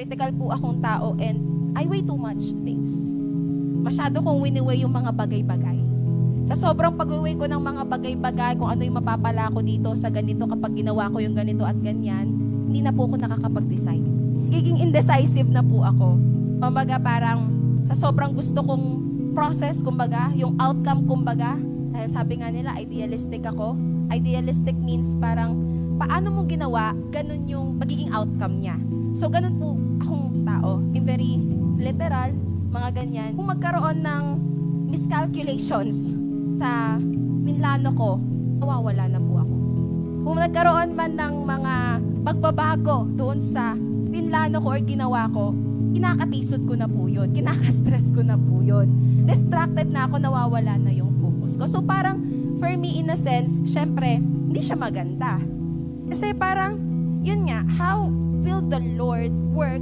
critical po akong tao and I weigh too much things. Masyado kong winiweigh yung mga bagay-bagay. Sa sobrang pag-weigh ko ng mga bagay-bagay, kung ano yung mapapala ko dito sa ganito kapag ginawa ko yung ganito at ganyan, hindi na po ako nakakapag-decide. Giging indecisive na po ako. Kumbaga parang sa sobrang gusto kong process, kumbaga, yung outcome, kumbaga, dahil sabi nga nila, idealistic ako. Idealistic means parang paano mo ginawa, ganun yung magiging outcome niya. So, ganun po akong tao. In very literal, mga ganyan. Kung magkaroon ng miscalculations sa minlano ko, nawawala na po ako. Kung nagkaroon man ng mga pagbabago doon sa pinlano ko or ginawa ko, kinakatisod ko na po yun. Kinakastress ko na po yun. Distracted na ako, nawawala na yung focus ko. So parang, for me in a sense, syempre, hindi siya maganda. Kasi parang, yun nga, how will the Lord work